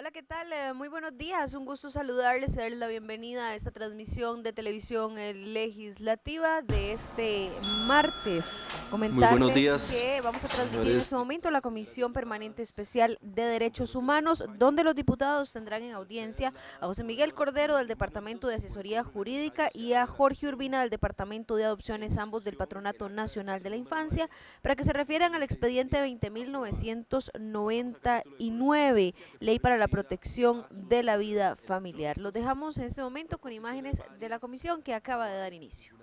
Hola, ¿qué tal? Muy buenos días, un gusto saludarles y darles la bienvenida a esta transmisión de televisión legislativa de este martes. Muy buenos Comentarles días, que vamos a transmitir en este señores. momento la Comisión Permanente Especial de Derechos Humanos, donde los diputados tendrán en audiencia a José Miguel Cordero del Departamento de Asesoría Jurídica y a Jorge Urbina del Departamento de Adopciones, ambos del Patronato Nacional de la Infancia, para que se refieran al expediente 20.999, Ley para la Protección de la Vida Familiar. Los dejamos en este momento con imágenes de la comisión que acaba de dar inicio.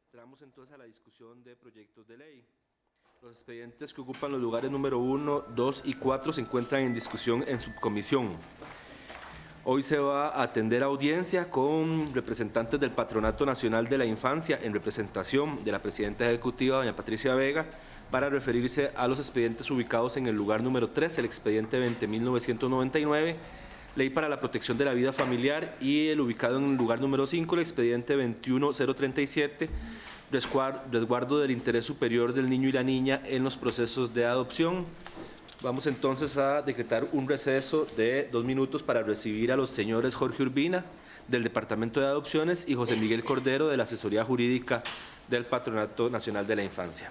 Entramos entonces a la discusión de proyectos de ley. Los expedientes que ocupan los lugares número 1, 2 y 4 se encuentran en discusión en subcomisión. Hoy se va a atender audiencia con representantes del Patronato Nacional de la Infancia en representación de la presidenta ejecutiva, doña Patricia Vega, para referirse a los expedientes ubicados en el lugar número 3, el expediente 20.999, Ley para la Protección de la Vida Familiar, y el ubicado en el lugar número 5, el expediente 21.037, resguardo del interés superior del niño y la niña en los procesos de adopción. Vamos entonces a decretar un receso de 2 minutos para recibir a los señores Jorge Urbina, del Departamento de Adopciones, y José Miguel Cordero, de la Asesoría Jurídica del Patronato Nacional de la Infancia.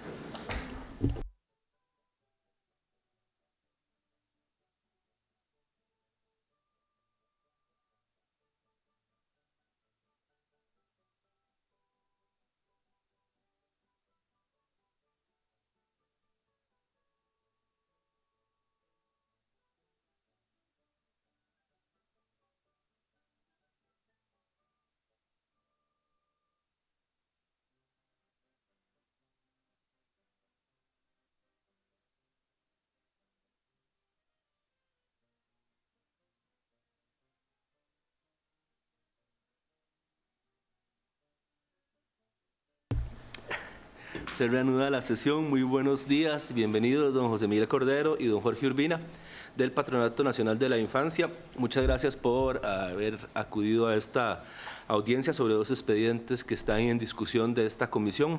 Se reanuda la sesión. Muy buenos días. Bienvenidos, don José Miguel Cordero y don Jorge Urbina, del Patronato Nacional de la Infancia. Muchas gracias por haber acudido a esta audiencia sobre 2 expedientes que están en discusión de esta comisión.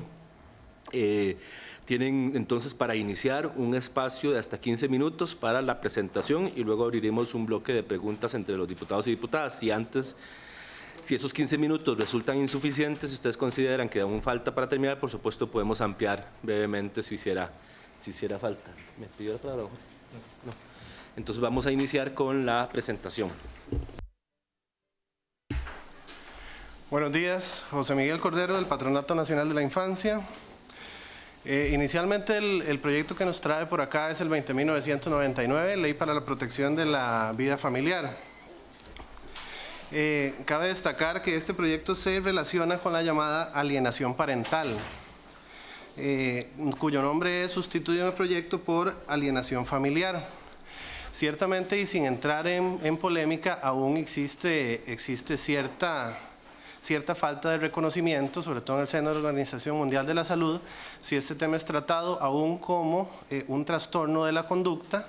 Tienen entonces para iniciar un espacio de hasta 15 minutos para la presentación y luego abriremos un bloque de preguntas entre los diputados y diputadas. Si esos 15 minutos resultan insuficientes, si ustedes consideran que aún falta para terminar, por supuesto podemos ampliar brevemente si hiciera falta. ¿Me pidió la palabra? No. Entonces vamos a iniciar con la presentación. Buenos días, José Miguel Cordero del Patronato Nacional de la Infancia. Inicialmente el proyecto que nos trae por acá es el 20.999, Ley para la Protección de la Vida Familiar. Cabe destacar que este proyecto se relaciona con la llamada alienación parental, cuyo nombre es sustituido en el proyecto por alienación familiar. Ciertamente, y sin entrar en polémica, aún existe cierta falta de reconocimiento, sobre todo en el seno de la Organización Mundial de la Salud, si este tema es tratado aún como un trastorno de la conducta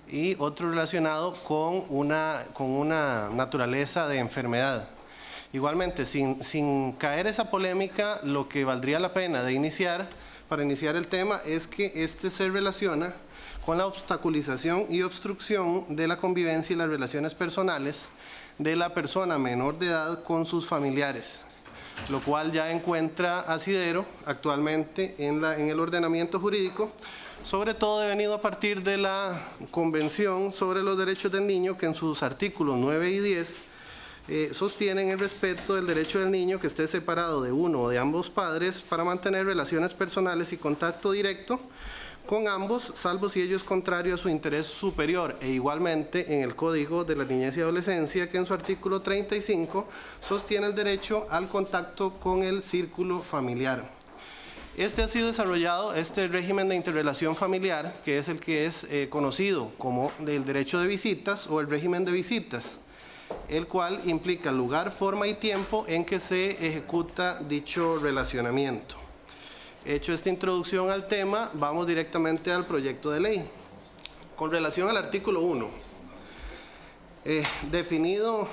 y otro relacionado con una naturaleza de enfermedad. Igualmente, sin caer esa polémica, lo que valdría la pena para iniciar el tema es que este se relaciona con la obstaculización y obstrucción de la convivencia y las relaciones personales de la persona menor de edad con sus familiares, lo cual ya encuentra asidero actualmente en el ordenamiento jurídico, sobre todo devenido a partir de la Convención sobre los Derechos del Niño, que en sus artículos 9 y 10 sostienen el respeto del derecho del niño que esté separado de uno o de ambos padres para mantener relaciones personales y contacto directo con ambos, salvo si ello es contrario a su interés superior, e igualmente en el Código de la Niñez y Adolescencia, que en su artículo 35 sostiene el derecho al contacto con el círculo familiar. Este ha sido desarrollado, este régimen de interrelación familiar, que es el que es conocido como el derecho de visitas o el régimen de visitas, el cual implica lugar, forma y tiempo en que se ejecuta dicho relacionamiento. Hecho esta introducción al tema, vamos directamente al proyecto de ley. Con relación al artículo 1, definida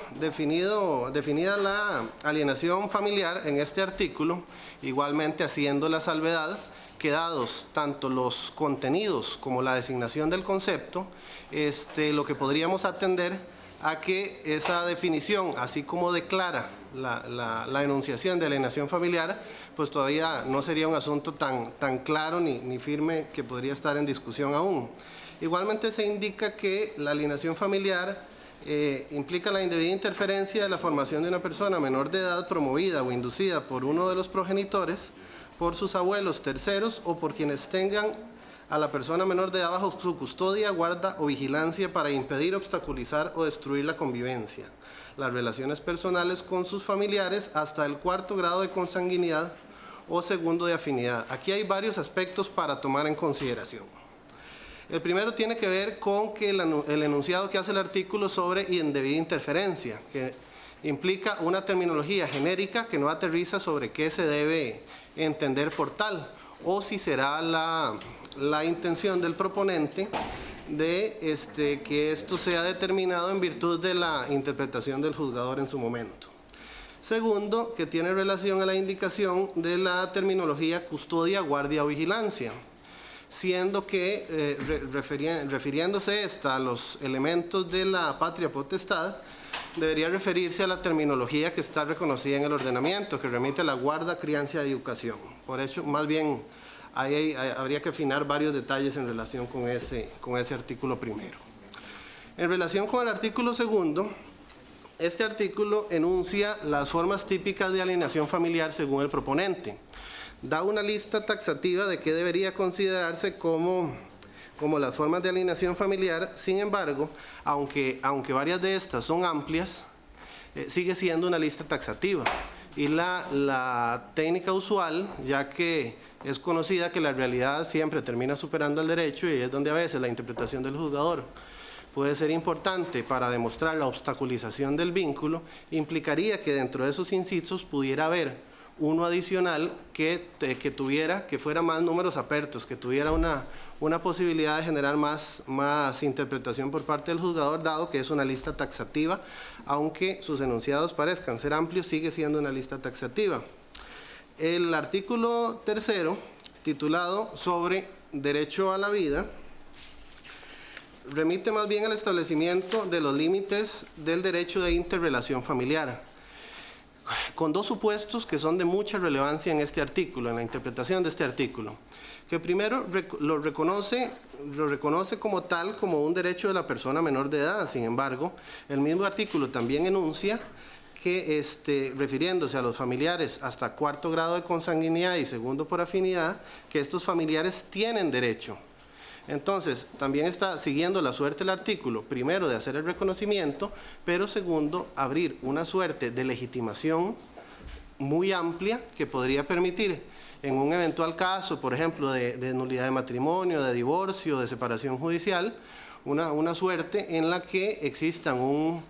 la alienación familiar en este artículo, igualmente haciendo la salvedad que dados tanto los contenidos como la designación del concepto, lo que podríamos atender a que esa definición, así como declara la enunciación de alienación familiar, pues todavía no sería un asunto tan claro ni firme que podría estar en discusión aún. Igualmente se indica que la alienación familiar implica la indebida interferencia de la formación de una persona menor de edad promovida o inducida por uno de los progenitores, por sus abuelos, terceros o por quienes tengan a la persona menor de edad bajo su custodia, guarda o vigilancia para impedir, obstaculizar o destruir la convivencia, las relaciones personales con sus familiares hasta el 4º grado de consanguinidad o 2º de afinidad. Aquí hay varios aspectos para tomar en consideración. El primero tiene que ver con que el enunciado que hace el artículo sobre indebida interferencia, que implica una terminología genérica que no aterriza sobre qué se debe entender por tal, o si será la intención del proponente de que esto sea determinado en virtud de la interpretación del juzgador en su momento. Segundo, que tiene relación a la indicación de la terminología custodia, guardia o vigilancia, siendo que refiriéndose esta a los elementos de la patria potestad, debería referirse a la terminología que está reconocida en el ordenamiento, que remite a la guarda, crianza y educación. Por eso, más bien, ahí habría que afinar varios detalles en relación con ese artículo primero. En relación con el artículo segundo, este artículo enuncia las formas típicas de alienación familiar según el proponente. Da una lista taxativa de qué debería considerarse como las formas de alienación familiar. Sin embargo, aunque varias de estas son amplias, sigue siendo una lista taxativa. Y la técnica usual, ya que es conocida que la realidad siempre termina superando al derecho, y es donde a veces la interpretación del juzgador puede ser importante para demostrar la obstaculización del vínculo, implicaría que dentro de esos incisos pudiera haber uno adicional que fuera más números apertos, que tuviera una posibilidad de generar más interpretación por parte del juzgador, dado que es una lista taxativa, aunque sus enunciados parezcan ser amplios, sigue siendo una lista taxativa. El artículo tercero, titulado sobre derecho a la vida, remite más bien al establecimiento de los límites del derecho de interrelación familiar, con dos supuestos que son de mucha relevancia en este artículo, en la interpretación de este artículo. Que primero lo reconoce como tal, como un derecho de la persona menor de edad. Sin embargo, el mismo artículo también enuncia que, refiriéndose a los familiares hasta 4º grado de consanguinidad y 2º por afinidad, que estos familiares tienen derecho. Entonces, también está siguiendo la suerte del artículo, primero de hacer el reconocimiento, pero segundo, abrir una suerte de legitimación muy amplia que podría permitir, en un eventual caso, por ejemplo, de nulidad de matrimonio, de divorcio, de separación judicial, una suerte en la que existan un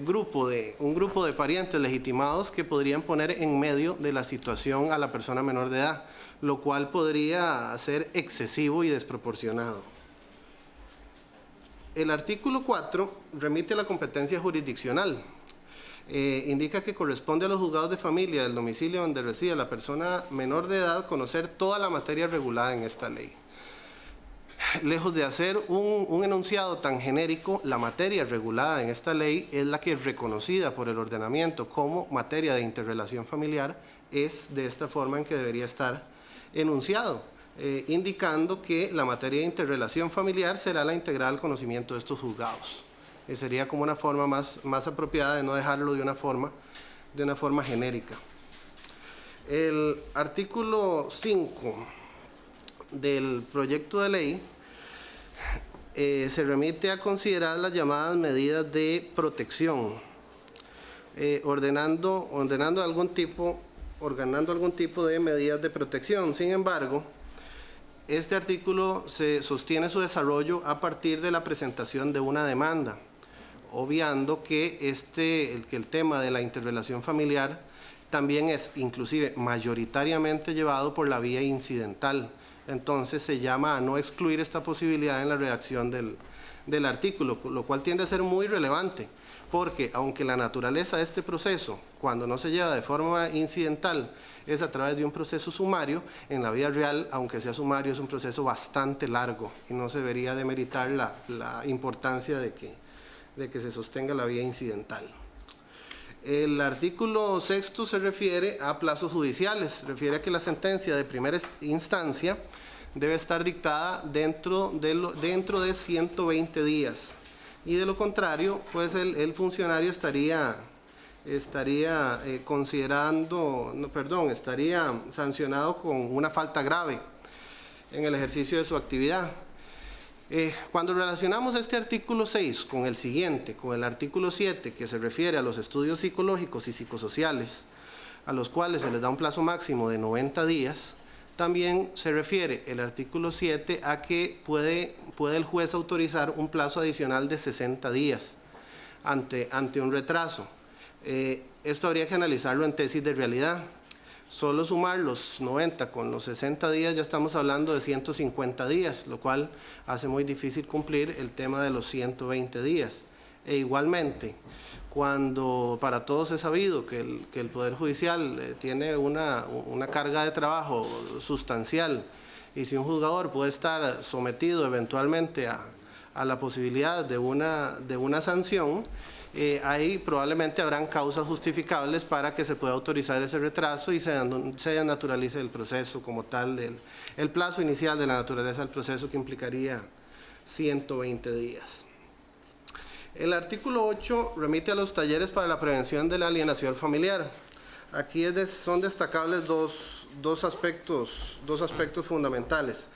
grupo de parientes legitimados que podrían poner en medio de la situación a la persona menor de edad, lo cual podría ser excesivo y desproporcionado. El artículo 4 remite a la competencia jurisdiccional. Indica que corresponde a los juzgados de familia del domicilio donde reside la persona menor de edad conocer toda la materia regulada en esta ley. Lejos de hacer un enunciado tan genérico, la materia regulada en esta ley es la que es reconocida por el ordenamiento como materia de interrelación familiar, es de esta forma en que debería estar enunciado, indicando que la materia de interrelación familiar será la integral conocimiento de estos juzgados. Sería como una forma más apropiada de no dejarlo de una forma genérica. El artículo 5 del proyecto de ley se remite a considerar las llamadas medidas de protección, ordenando algún tipo de medidas de protección. Sin embargo, este artículo se sostiene su desarrollo a partir de la presentación de una demanda, obviando que el tema de la interrelación familiar también es inclusive mayoritariamente llevado por la vía incidental. Entonces se llama a no excluir esta posibilidad en la redacción del artículo, lo cual tiende a ser muy relevante, porque aunque la naturaleza de este proceso, cuando no se lleva de forma incidental es a través de un proceso sumario. En la vida real, aunque sea sumario, es un proceso bastante largo y no se debería demeritar la importancia de que se sostenga la vía incidental. El artículo 6º se refiere a plazos judiciales, refiere a que la sentencia de primera instancia debe estar dictada dentro de 120 días y de lo contrario, pues el funcionario estaría sancionado con una falta grave en el ejercicio de su actividad. Cuando relacionamos este artículo 6 con el siguiente, con el artículo 7, que se refiere a los estudios psicológicos y psicosociales, a los cuales se les da un plazo máximo de 90 días, también se refiere el artículo 7 a que puede el juez autorizar un plazo adicional de 60 días ante un retraso. Esto habría que analizarlo en tesis de realidad. Solo sumar los 90 con los 60 días ya estamos hablando de 150 días, lo cual hace muy difícil cumplir el tema de los 120 días. E igualmente, cuando para todos es sabido que el Poder Judicial tiene una carga de trabajo sustancial y si un juzgador puede estar sometido eventualmente a la posibilidad de una sanción, ahí probablemente habrán causas justificables para que se pueda autorizar ese retraso y se naturalice el proceso como tal, el plazo inicial de la naturaleza del proceso que implicaría 120 días. El artículo 8 remite a los talleres para la prevención de la alienación familiar. Aquí son destacables dos aspectos fundamentales.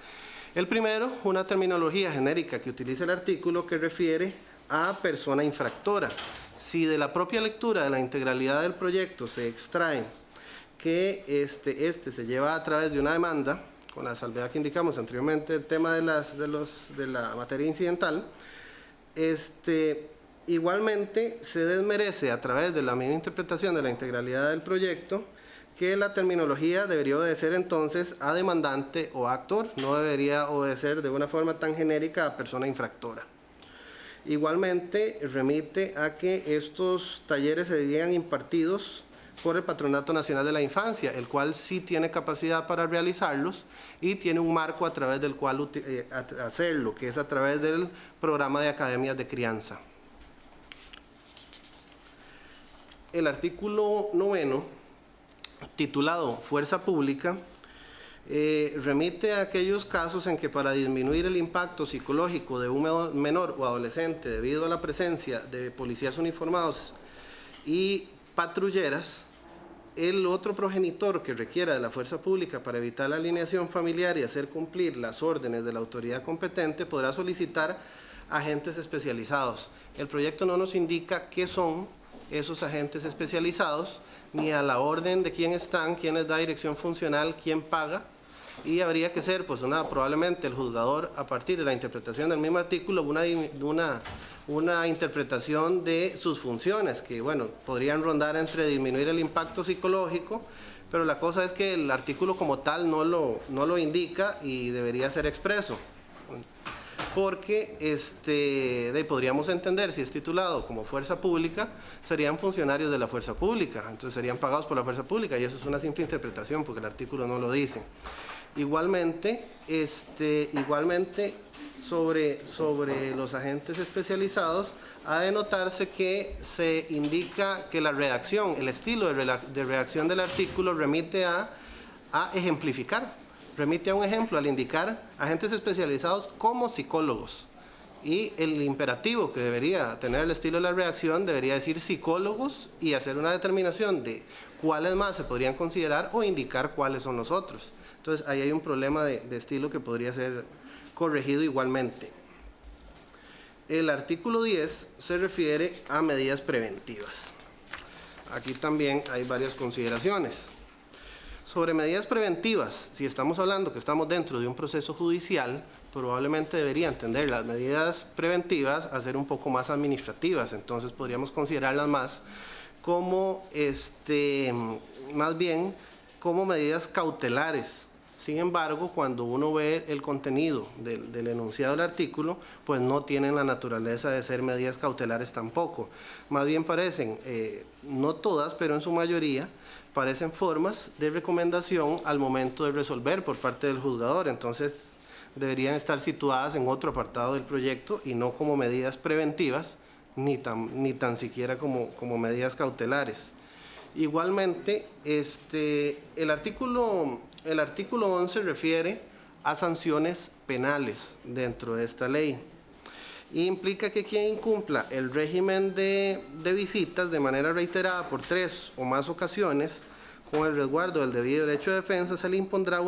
El primero, una terminología genérica que utiliza el artículo que refiere a persona infractora. Si de la propia lectura de la integralidad del proyecto se extrae que este se lleva a través de una demanda, con la salvedad que indicamos anteriormente, el tema de la materia incidental, igualmente se desmerece a través de la misma interpretación de la integralidad del proyecto que la terminología debería obedecer entonces a demandante o a actor, no debería obedecer de una forma tan genérica a persona infractora. Igualmente remite a que estos talleres serían impartidos por el Patronato Nacional de la Infancia, el cual sí tiene capacidad para realizarlos y tiene un marco a través del cual hacerlo, que es a través del programa de academias de crianza. El artículo 9, titulado Fuerza Pública, remite a aquellos casos en que para disminuir el impacto psicológico de un menor o adolescente debido a la presencia de policías uniformados y patrulleras, el otro progenitor que requiera de la fuerza pública para evitar la alienación familiar y hacer cumplir las órdenes de la autoridad competente podrá solicitar agentes especializados. El proyecto no nos indica qué son esos agentes especializados, ni a la orden de quién están, quién les da dirección funcional, quién paga, y habría que ser pues probablemente el juzgador, a partir de la interpretación del mismo artículo, una interpretación de sus funciones, que bueno, podrían rondar entre disminuir el impacto psicológico, pero la cosa es que el artículo como tal no lo indica y debería ser expreso. Porque podríamos entender, si es titulado como fuerza pública, serían funcionarios de la fuerza pública, entonces serían pagados por la fuerza pública, y eso es una simple interpretación porque el artículo no lo dice. Igualmente sobre los agentes especializados, ha de notarse que se indica que la redacción, el estilo de redacción del artículo remite a ejemplificar. Remite a un ejemplo al indicar agentes especializados como psicólogos. Y el imperativo que debería tener el estilo de la redacción debería decir psicólogos y hacer una determinación de cuáles más se podrían considerar o indicar cuáles son los otros. Entonces ahí hay un problema de estilo que podría ser corregido igualmente. El artículo 10 se refiere a medidas preventivas. Aquí también hay varias consideraciones. Sobre medidas preventivas, si estamos hablando que estamos dentro de un proceso judicial, probablemente debería entender las medidas preventivas a ser un poco más administrativas, entonces podríamos considerarlas más como, más bien como medidas cautelares, Sin embargo, cuando uno ve el contenido del enunciado del artículo, pues no tienen la naturaleza de ser medidas cautelares tampoco. Más bien parecen, no todas, pero en su mayoría, parecen formas de recomendación al momento de resolver por parte del juzgador. Entonces, deberían estar situadas en otro apartado del proyecto y no como medidas preventivas, ni tan siquiera como medidas cautelares. Igualmente, el artículo 11 refiere a sanciones penales dentro de esta ley. Y implica que quien incumpla el régimen de visitas de manera reiterada por 3 o más ocasiones, con el resguardo del debido derecho de defensa, se le impondrá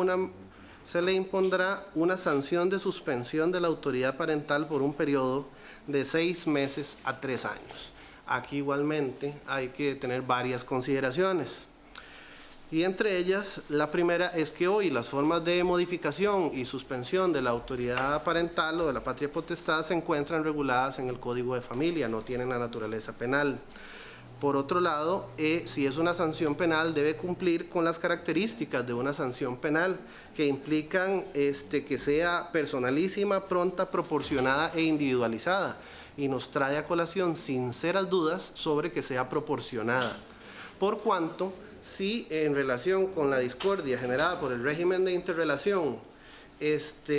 una sanción de suspensión de la autoridad parental por un periodo de 6 meses a 3 años. Aquí igualmente hay que tener varias consideraciones. Y entre ellas, la primera es que hoy las formas de modificación y suspensión de la autoridad parental o de la patria potestad se encuentran reguladas en el Código de Familia, no tienen la naturaleza penal. Por otro lado, si es una sanción penal, debe cumplir con las características de una sanción penal, que implican que sea personalísima, pronta, proporcionada e individualizada. Y nos trae a colación sinceras dudas sobre que sea proporcionada. Por cuanto, si en relación con la discordia generada por el régimen de interrelación,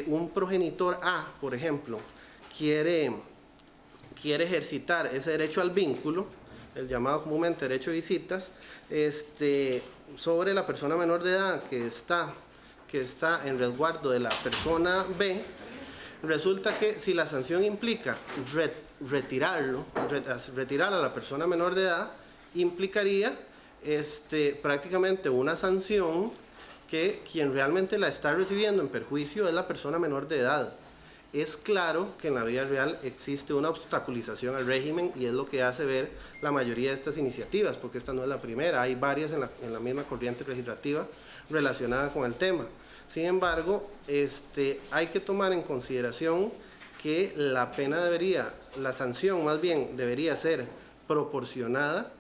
un progenitor A, por ejemplo, quiere ejercitar ese derecho al vínculo, el llamado comúnmente derecho de visitas, sobre la persona menor de edad que está en resguardo de la persona B, resulta que si la sanción implica retirar a la persona menor de edad, implicaría prácticamente una sanción que quien realmente la está recibiendo en perjuicio es la persona menor de edad. Es claro que en la vida real existe una obstaculización al régimen y es lo que hace ver la mayoría de estas iniciativas, porque esta no es la primera, hay varias en la misma corriente legislativa relacionada con el tema. Sin embargo, hay que tomar en consideración que la sanción más bien debería ser proporcionada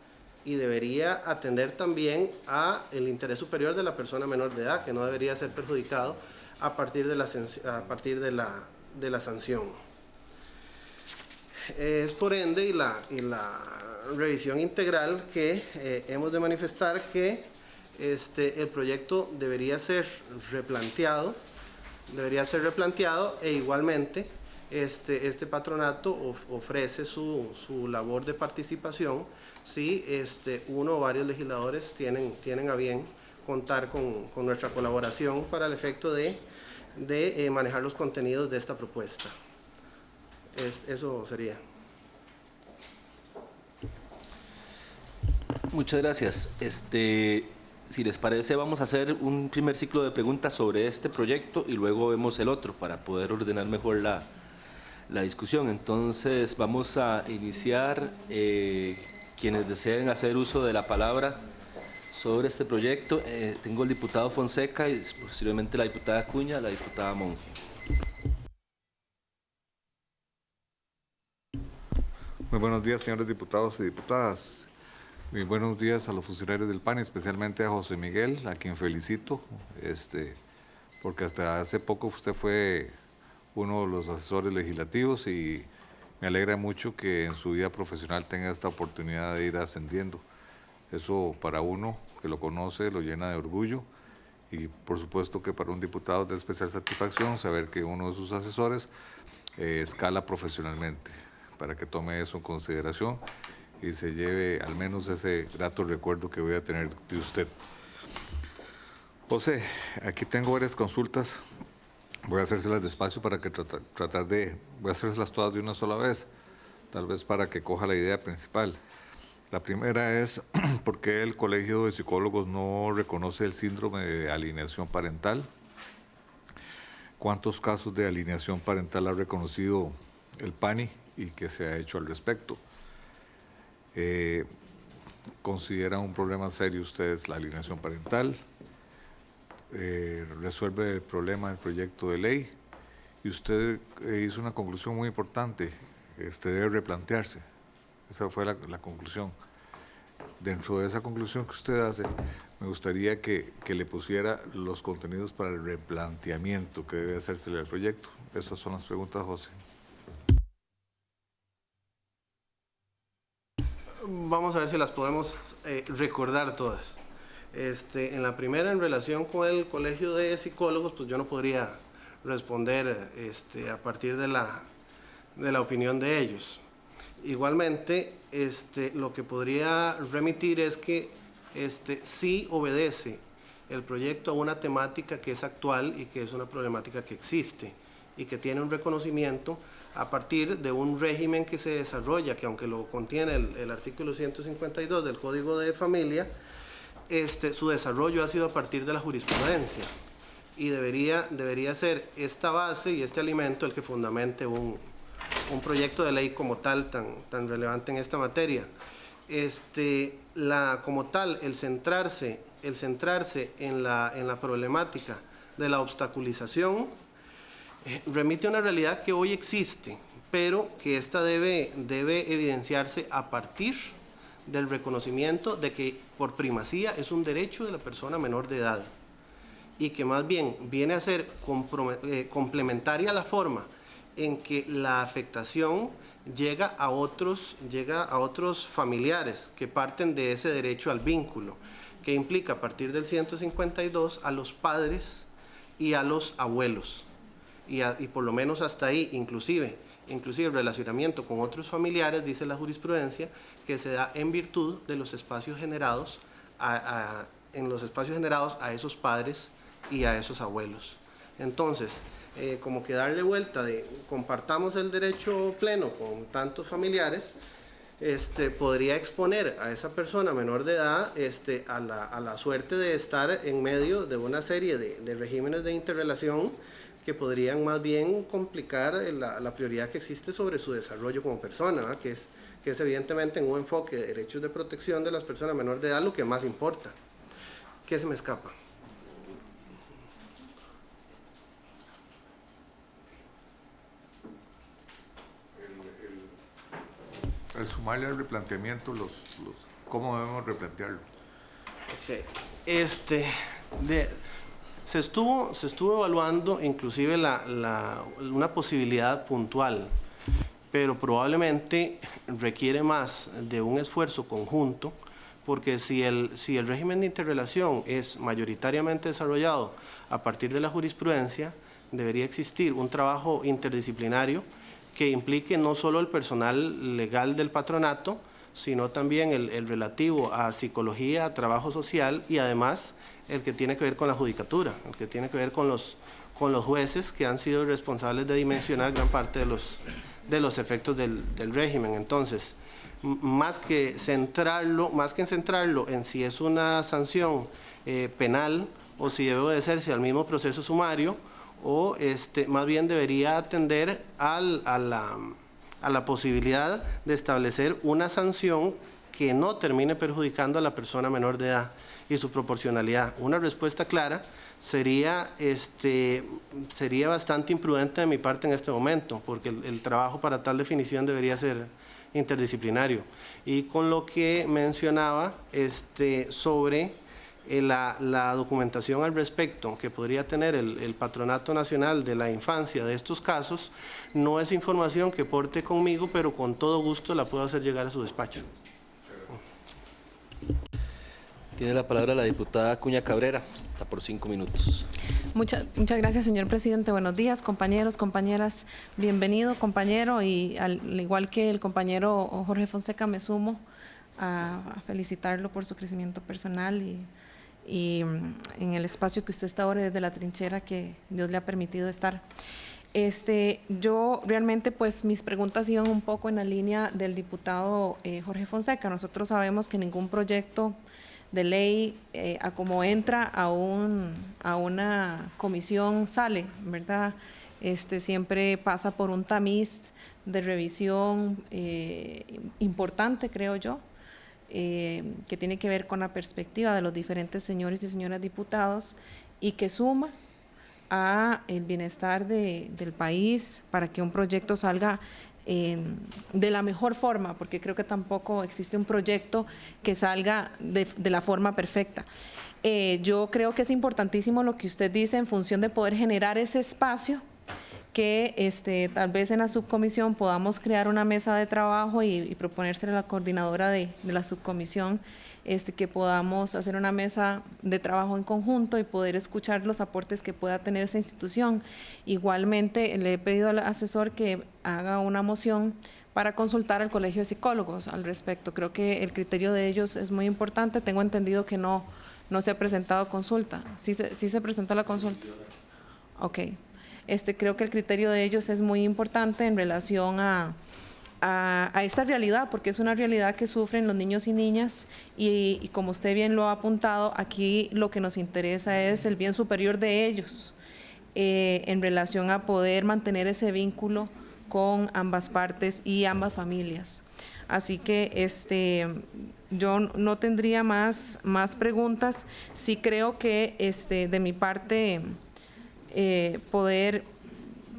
y debería atender también a el interés superior de la persona menor de edad, que no debería ser perjudicado a partir de la sanción. Es por ende y la revisión integral que hemos de manifestar que el proyecto debería ser replanteado e igualmente este patronato ofrece su labor de participación si uno o varios legisladores tienen a bien contar con nuestra colaboración para el efecto de manejar los contenidos de esta propuesta. Eso sería. Muchas gracias. Si les parece, vamos a hacer un primer ciclo de preguntas sobre este proyecto y luego vemos el otro para poder ordenar mejor la discusión. Entonces, vamos a iniciar. Quienes deseen hacer uso de la palabra sobre este proyecto, tengo el diputado Fonseca y posiblemente la diputada Acuña, la diputada Monge. Muy buenos días, señores diputados y diputadas. Muy buenos días a los funcionarios del PAN, especialmente a José Miguel, a quien felicito, porque hasta hace poco usted fue uno de los asesores legislativos y me alegra mucho que en su vida profesional tenga esta oportunidad de ir ascendiendo. Eso para uno que lo conoce lo llena de orgullo y por supuesto que para un diputado de especial satisfacción saber que uno de sus asesores escala profesionalmente, para que tome eso en consideración y se lleve al menos ese grato recuerdo que voy a tener de usted. José, aquí tengo varias consultas, voy a hacérselas despacio para que voy a hacérselas todas de una sola vez, tal vez para que coja la idea principal. La primera es, ¿por qué el Colegio de Psicólogos no reconoce el síndrome de alienación parental? ¿Cuántos casos de alienación parental ha reconocido el PANI y qué se ha hecho al respecto? ¿Consideran un problema serio ustedes la alienación parental? ¿Resuelve el problema del proyecto de ley? Y usted hizo una conclusión muy importante, debe replantearse. Esa fue la conclusión. dentro de esa conclusión que usted hace, me gustaría que le pusiera los contenidos para el replanteamiento que debe hacerse del proyecto. Esas son las preguntas, José. Vamos a ver si las podemos recordar todas. En la primera, en relación con el Colegio de Psicólogos, pues yo no podría responder a partir de la opinión de ellos. Igualmente, lo que podría remitir es que sí obedece el proyecto a una temática que es actual y que es una problemática que existe y que tiene un reconocimiento a partir de un régimen que se desarrolla, que aunque lo contiene el artículo 152 del Código de Familia, su desarrollo ha sido a partir de la jurisprudencia y debería ser esta base y este alimento el que fundamente un proyecto de ley como tal tan relevante en esta materia. Como tal, el centrarse en la problemática de la obstaculización remite a una realidad que hoy existe, pero que esta debe evidenciarse a partir del reconocimiento de que por primacía es un derecho de la persona menor de edad y que más bien viene a ser complementaria a la forma en que la afectación llega a otros familiares que parten de ese derecho al vínculo, que implica a partir del 152 a los padres y a los abuelos. Y por lo menos hasta ahí, inclusive el relacionamiento con otros familiares, dice la jurisprudencia, que se da en virtud de los espacios generados a esos padres y a esos abuelos. Entonces, como que darle vuelta de compartamos el derecho pleno con tantos familiares, podría exponer a esa persona menor de edad a la suerte de estar en medio de una serie de regímenes de interrelación que podrían más bien complicar la prioridad que existe sobre su desarrollo como persona, ¿verdad? que es evidentemente en un enfoque de derechos de protección de las personas menores de edad lo que más importa. ¿Qué se me escapa? Al sumarle al replanteamiento, ¿cómo debemos replantearlo? Ok. Se estuvo evaluando inclusive una posibilidad puntual, pero probablemente requiere más de un esfuerzo conjunto, porque si el régimen de interrelación es mayoritariamente desarrollado a partir de la jurisprudencia, debería existir un trabajo interdisciplinario que implique no solo el personal legal del patronato, sino también el relativo a psicología, a trabajo social y además el que tiene que ver con la judicatura, el que tiene que ver con los jueces que han sido responsables de dimensionar gran parte de los efectos del régimen. Entonces, más que centrarlo en si es una sanción penal o si debe obedecerse al mismo proceso sumario, o más bien debería atender a la posibilidad de establecer una sanción que no termine perjudicando a la persona menor de edad y su proporcionalidad. Una respuesta clara sería bastante imprudente de mi parte en este momento, porque el trabajo para tal definición debería ser interdisciplinario. Y con lo que mencionaba sobre la documentación al respecto que podría tener el Patronato Nacional de la Infancia de estos casos, no es información que porte conmigo, pero con todo gusto la puedo hacer llegar a su despacho. Tiene la palabra la diputada Acuña Cabrera, está por 5 minutos. Muchas gracias, señor presidente. Buenos días, compañeros, compañeras. Bienvenido, compañero, y al igual que el compañero Jorge Fonseca, me sumo a felicitarlo por su crecimiento personal y en el espacio que usted está ahora desde la trinchera que Dios le ha permitido estar. Yo realmente, pues, mis preguntas iban un poco en la línea del diputado Jorge Fonseca. Nosotros sabemos que ningún proyecto de ley, a como entra a una comisión sale, ¿verdad? Siempre pasa por un tamiz de revisión importante, creo yo, que tiene que ver con la perspectiva de los diferentes señores y señoras diputados y que suma a el bienestar del país para que un proyecto salga de la mejor forma, porque creo que tampoco existe un proyecto que salga de la forma perfecta. Yo creo que es importantísimo lo que usted dice en función de poder generar ese espacio, que tal vez en la subcomisión podamos crear una mesa de trabajo y proponérsela a la coordinadora de la subcomisión, que podamos hacer una mesa de trabajo en conjunto y poder escuchar los aportes que pueda tener esa institución. Igualmente, le he pedido al asesor que haga una moción para consultar al Colegio de Psicólogos al respecto. Creo que el criterio de ellos es muy importante. Tengo entendido que no se ha presentado consulta. ¿Sí se presentó la consulta? Ok. Creo que el criterio de ellos es muy importante en relación a esta realidad, porque es una realidad que sufren los niños y niñas y como usted bien lo ha apuntado, aquí lo que nos interesa es el bien superior de ellos en relación a poder mantener ese vínculo con ambas partes y ambas familias. Así que yo no tendría más preguntas. Sí creo que de mi parte poder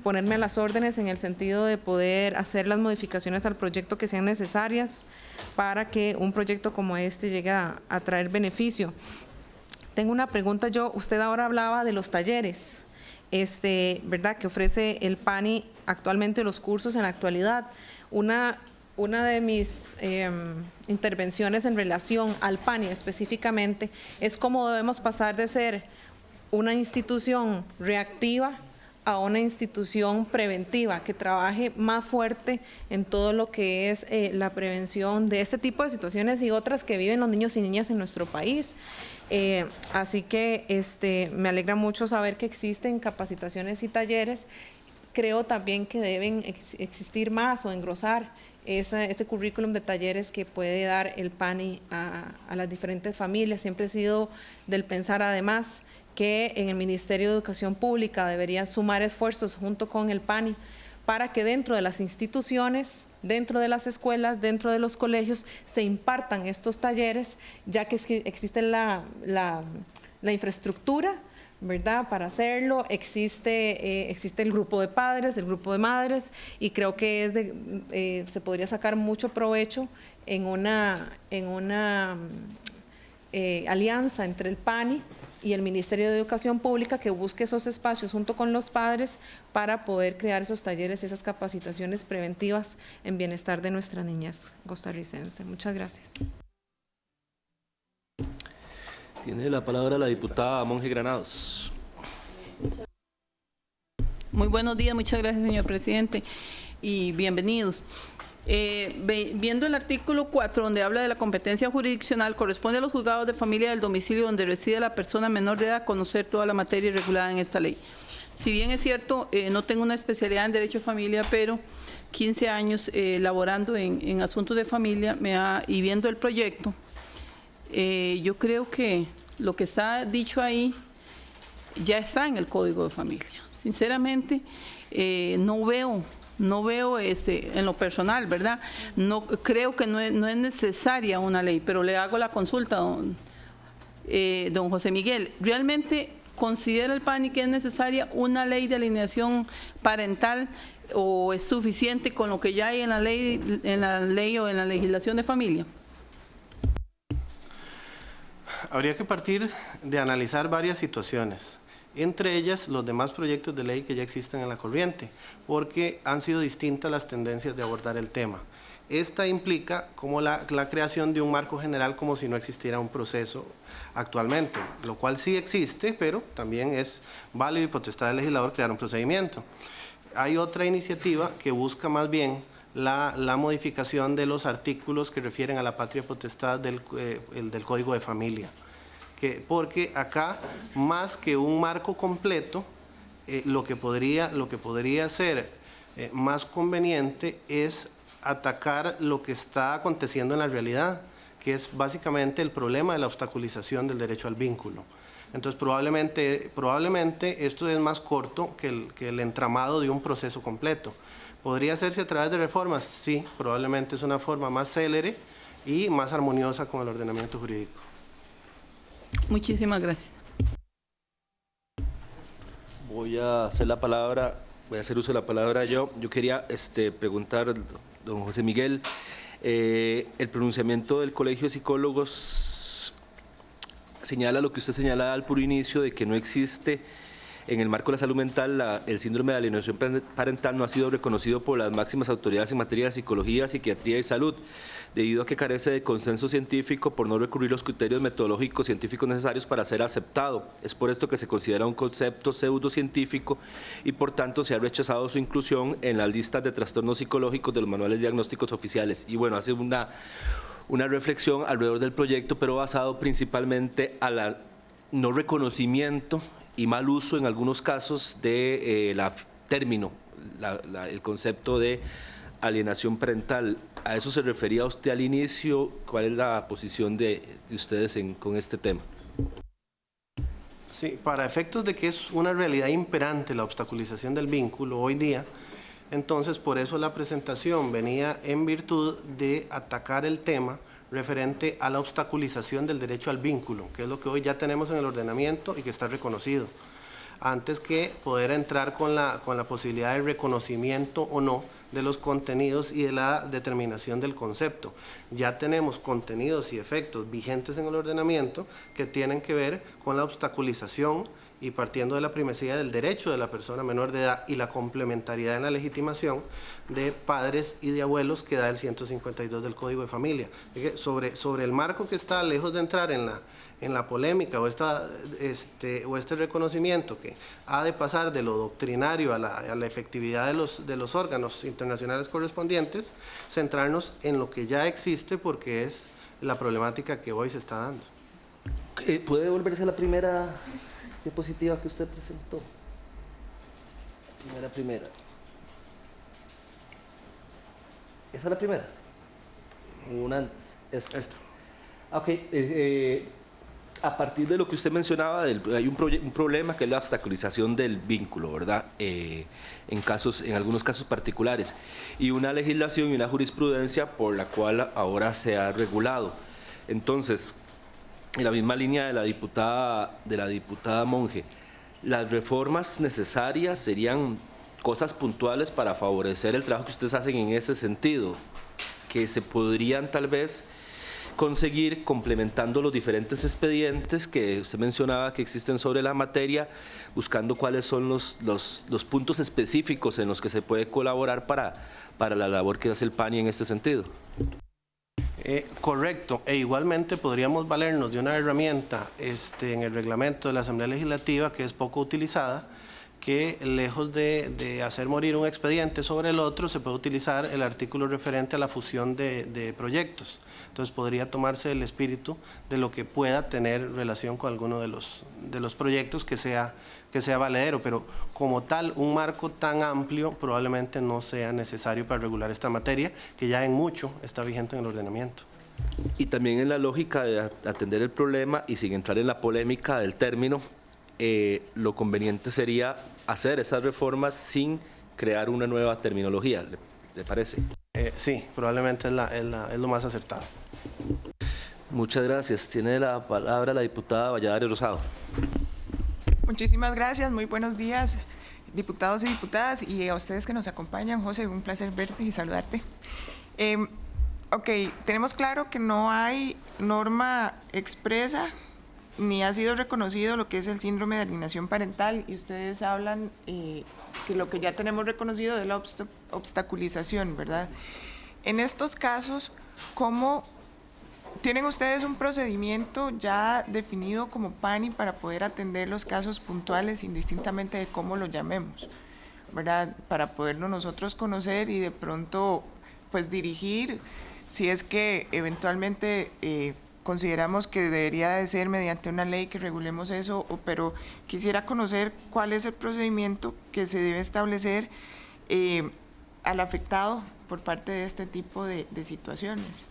ponerme a las órdenes en el sentido de poder hacer las modificaciones al proyecto que sean necesarias para que un proyecto como este llegue a traer beneficio. Tengo una pregunta usted ahora hablaba de los talleres, ¿verdad?, que ofrece el PANI actualmente, los cursos en la actualidad. Una de mis intervenciones en relación al PANI específicamente es cómo debemos pasar de ser una institución reactiva a una institución preventiva que trabaje más fuerte en todo lo que es la prevención de este tipo de situaciones y otras que viven los niños y niñas en nuestro país. Así que me alegra mucho saber que existen capacitaciones y talleres. Creo también que deben existir más o engrosar ese currículum de talleres que puede dar el PANI a las diferentes familias. Siempre he sido del pensar, además, que en el Ministerio de Educación Pública debería sumar esfuerzos junto con el PANI para que dentro de las instituciones, dentro de las escuelas, dentro de los colegios, se impartan estos talleres, ya que existe la infraestructura, ¿verdad?, para hacerlo. Existe el grupo de padres, el grupo de madres, y creo que se podría sacar mucho provecho en una alianza entre el PANI y el Ministerio de Educación Pública, que busque esos espacios junto con los padres para poder crear esos talleres, esas capacitaciones preventivas en bienestar de nuestras niñas costarricenses. Muchas gracias. Tiene la palabra la diputada Monge Granados. Muy buenos días, muchas gracias, señor presidente, y bienvenidos. Viendo el artículo 4, donde habla de la competencia jurisdiccional, corresponde a los juzgados de familia del domicilio donde reside la persona menor de edad conocer toda la materia regulada en esta ley. Si bien es cierto, no tengo una especialidad en Derecho de Familia, pero 15 años laborando en asuntos de familia y viendo el proyecto, yo creo que lo que está dicho ahí ya está en el Código de Familia. Sinceramente, no veo en lo personal, ¿verdad? No creo que no es necesaria una ley, pero le hago la consulta, don José Miguel. ¿Realmente considera el PANI que es necesaria una ley de alineación parental o es suficiente con lo que ya hay en la ley o en la legislación de familia? Habría que partir de analizar varias situaciones, entre ellas los demás proyectos de ley que ya existen en la corriente, porque han sido distintas las tendencias de abordar el tema. Esta implica como la creación de un marco general como si no existiera un proceso actualmente, lo cual sí existe, pero también es válido y potestad del legislador crear un procedimiento. Hay otra iniciativa que busca más bien la modificación de los artículos que refieren a la patria potestad del Código de Familia. Porque acá, más que un marco completo, lo que podría ser más conveniente es atacar lo que está aconteciendo en la realidad, que es básicamente el problema de la obstaculización del derecho al vínculo. Entonces, probablemente esto es más corto que el entramado de un proceso completo. ¿Podría hacerse a través de reformas? Sí, probablemente es una forma más célere y más armoniosa con el ordenamiento jurídico. Muchísimas gracias. Voy a hacer la palabra voy a hacer uso de la palabra yo. Yo quería preguntar, don José Miguel, el pronunciamiento del Colegio de Psicólogos señala lo que usted señalaba al puro inicio, de que no existe en el marco de la salud mental el síndrome de alienación parental no ha sido reconocido por las máximas autoridades en materia de psicología, psiquiatría y salud, debido a que carece de consenso científico por no recurrir los criterios metodológicos científicos necesarios para ser aceptado. Es por esto que se considera un concepto pseudocientífico y por tanto se ha rechazado su inclusión en las listas de trastornos psicológicos de los manuales diagnósticos oficiales. Y bueno, hace una reflexión alrededor del proyecto, pero basado principalmente a la no reconocimiento y mal uso en algunos casos de el concepto de alienación parental. ¿A eso se refería usted al inicio? ¿Cuál es la posición de ustedes con este tema? Sí, para efectos de que es una realidad imperante la obstaculización del vínculo hoy día, entonces por eso la presentación venía en virtud de atacar el tema referente a la obstaculización del derecho al vínculo, que es lo que hoy ya tenemos en el ordenamiento y que está reconocido, antes que poder entrar con la posibilidad de reconocimiento o no de los contenidos y de la determinación del concepto. Ya tenemos contenidos y efectos vigentes en el ordenamiento que tienen que ver con la obstaculización y partiendo de la primacía del derecho de la persona menor de edad y la complementariedad en la legitimación de padres y de abuelos que da el 152 del Código de Familia. Sobre el marco que está, lejos de entrar en la polémica o este reconocimiento que ha de pasar de lo doctrinario a la efectividad de los órganos internacionales correspondientes, centrarnos en lo que ya existe porque es la problemática que hoy se está dando. ¿Puede devolverse a la primera diapositiva que usted presentó? Primera. ¿Esa es la primera? Una antes. Esta. Ok. A partir de lo que usted mencionaba, hay un problema que es la obstaculización del vínculo, ¿verdad? En algunos casos particulares, y una legislación y una jurisprudencia por la cual ahora se ha regulado. Entonces, en la misma línea de la diputada Monge, las reformas necesarias serían cosas puntuales para favorecer el trabajo que ustedes hacen en ese sentido, que se podrían tal vez conseguir complementando los diferentes expedientes que usted mencionaba que existen sobre la materia, buscando cuáles son los puntos específicos en los que se puede colaborar para la labor que hace el PANI en este sentido. Correcto, e igualmente podríamos valernos de una herramienta en el reglamento de la Asamblea Legislativa que es poco utilizada, que lejos de hacer morir un expediente sobre el otro, se puede utilizar el artículo referente a la fusión de proyectos. Entonces podría tomarse el espíritu de lo que pueda tener relación con alguno de los proyectos que sea valedero, pero como tal, un marco tan amplio probablemente no sea necesario para regular esta materia, que ya en mucho está vigente en el ordenamiento. Y también en la lógica de atender el problema y sin entrar en la polémica del término, lo conveniente sería hacer esas reformas sin crear una nueva terminología, ¿le parece? Sí, probablemente es lo más acertado. Muchas gracias. Tiene la palabra la diputada Valladares Rosado. Muchísimas gracias, muy buenos días, diputados y diputadas, y a ustedes que nos acompañan. José, un placer verte y saludarte. Ok, tenemos claro que no hay norma expresa ni ha sido reconocido lo que es el síndrome de alienación parental, y ustedes hablan que lo que ya tenemos reconocido es la obstaculización, ¿verdad? En estos casos, ¿cómo tienen ustedes un procedimiento ya definido como PANI para poder atender los casos puntuales indistintamente de cómo lo llamemos, ¿verdad? Para poderlo nosotros conocer y de pronto pues dirigir, si es que eventualmente consideramos que debería de ser mediante una ley que regulemos eso, pero quisiera conocer cuál es el procedimiento que se debe establecer al afectado por parte de este tipo de situaciones.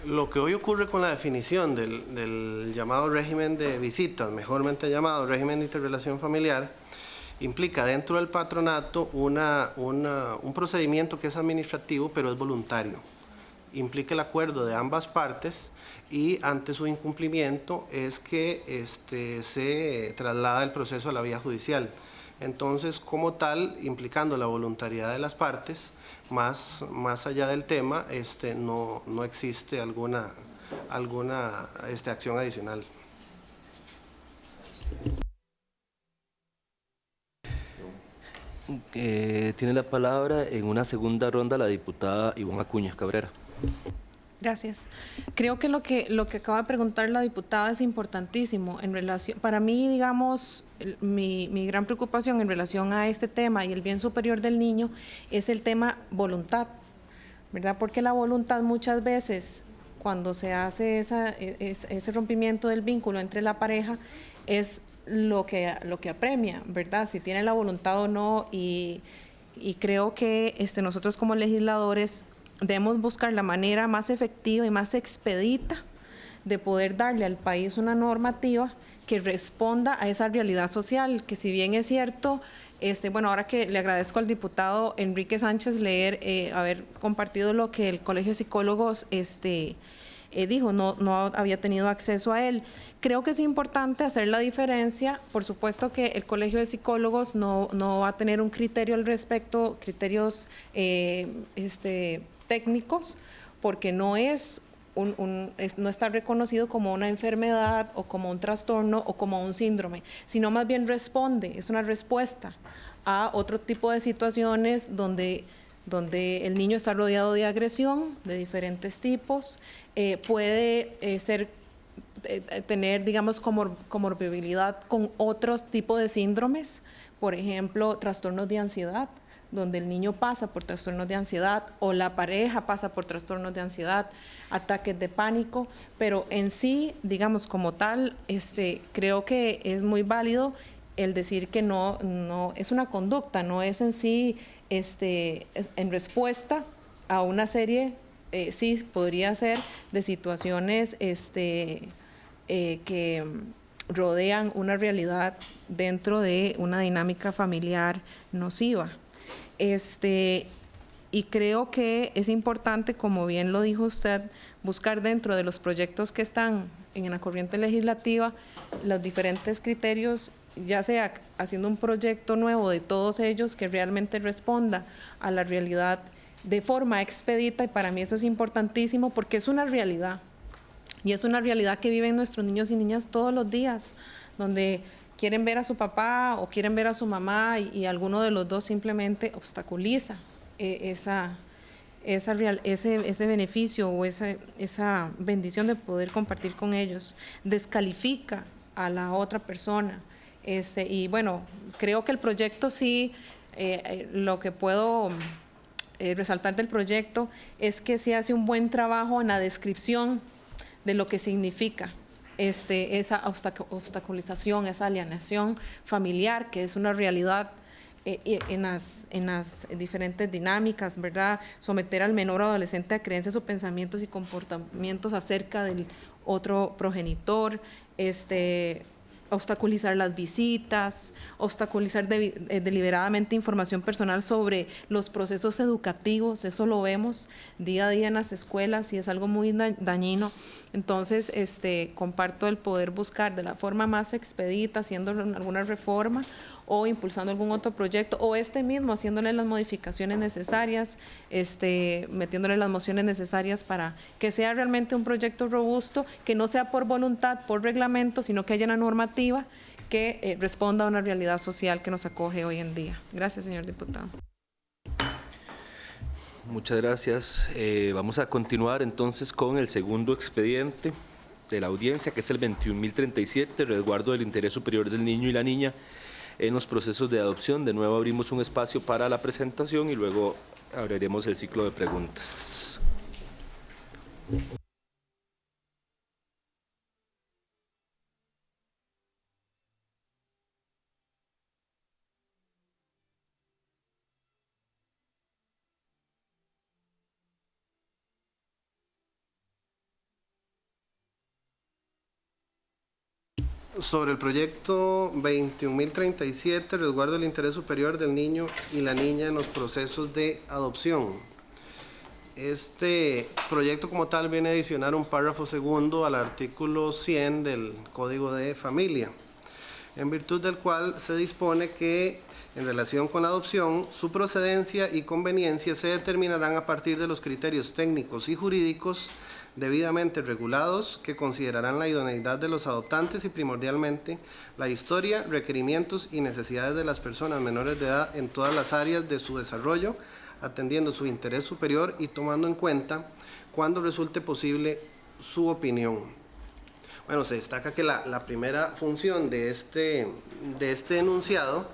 Lo que hoy ocurre con la definición del llamado régimen de visitas, mejormente llamado régimen de interrelación familiar, implica dentro del patronato un procedimiento que es administrativo, pero es voluntario. Implica el acuerdo de ambas partes y ante su incumplimiento es que se traslada el proceso a la vía judicial. Entonces, como tal, implicando la voluntariedad de las partes, más allá del tema, no existe alguna acción adicional. Tiene la palabra en una segunda ronda la diputada Ivonne Acuña Cabrera. Gracias. Creo que lo que acaba de preguntar la diputada es importantísimo en relación, para mí, digamos, mi gran preocupación en relación a este tema y el bien superior del niño es el tema voluntad, ¿verdad? Porque la voluntad muchas veces, cuando se hace ese rompimiento del vínculo entre la pareja, es lo que apremia, ¿verdad? Si tiene la voluntad o no, y creo que nosotros como legisladores debemos buscar la manera más efectiva y más expedita de poder darle al país una normativa que responda a esa realidad social, que si bien es cierto, bueno, ahora que le agradezco al diputado Enrique Sánchez haber compartido lo que el Colegio de Psicólogos dijo, no había tenido acceso a él. Creo que es importante hacer la diferencia. Por supuesto que el Colegio de Psicólogos no va a tener un criterio al respecto, criterios técnicos, porque no está reconocido como una enfermedad o como un trastorno o como un síndrome, sino más bien es una respuesta a otro tipo de situaciones donde el niño está rodeado de agresión de diferentes tipos, puede tener, digamos, comorbilidad con otros tipos de síndromes, por ejemplo, trastornos de ansiedad, donde el niño pasa por trastornos de ansiedad o la pareja pasa por trastornos de ansiedad, ataques de pánico, pero en sí, digamos, como tal, creo que es muy válido el decir que no es una conducta, no es en sí en respuesta a una serie, sí, podría ser de situaciones que rodean una realidad dentro de una dinámica familiar nociva. Y creo que es importante, como bien lo dijo usted, buscar dentro de los proyectos que están en la corriente legislativa los diferentes criterios, ya sea haciendo un proyecto nuevo de todos ellos que realmente responda a la realidad de forma expedita, y para mí eso es importantísimo porque es una realidad, y es una realidad que viven nuestros niños y niñas todos los días, donde quieren ver a su papá o quieren ver a su mamá y alguno de los dos simplemente obstaculiza ese beneficio o esa bendición de poder compartir con ellos, descalifica a la otra persona. Y bueno, creo que el proyecto sí, lo que puedo resaltar del proyecto es que se hace un buen trabajo en la descripción de lo que significa esa obstaculización, esa alienación familiar, que es una realidad en las diferentes dinámicas, ¿verdad? Someter al menor o adolescente a creencias o pensamientos y comportamientos acerca del otro progenitor, obstaculizar las visitas, obstaculizar deliberadamente información personal sobre los procesos educativos. Eso lo vemos día a día en las escuelas y es algo muy dañino. Entonces, comparto el poder buscar de la forma más expedita, haciendo alguna reforma o impulsando algún otro proyecto, o mismo haciéndole las modificaciones necesarias, metiéndole las mociones necesarias para que sea realmente un proyecto robusto, que no sea por voluntad, por reglamento, sino que haya una normativa que responda a una realidad social que nos acoge hoy en día. Gracias, señor diputado. Muchas gracias. Vamos a continuar entonces con el segundo expediente de la audiencia, que es el 21.037, resguardo del interés superior del niño y la niña en los procesos de adopción. De nuevo abrimos un espacio para la presentación y luego abriremos el ciclo de preguntas. Sobre el proyecto 21.037, resguardo del interés superior del niño y la niña en los procesos de adopción. Este proyecto como tal viene a adicionar un párrafo segundo al artículo 100 del Código de Familia. en virtud del cual se dispone que en relación con la adopción, su procedencia y conveniencia se determinarán a partir de los criterios técnicos y jurídicos debidamente regulados que considerarán la idoneidad de los adoptantes y primordialmente la historia, requerimientos y necesidades de las personas menores de edad en todas las áreas de su desarrollo, atendiendo su interés superior y tomando en cuenta, cuando resulte posible, su opinión. Bueno, se destaca que la primera función de este enunciado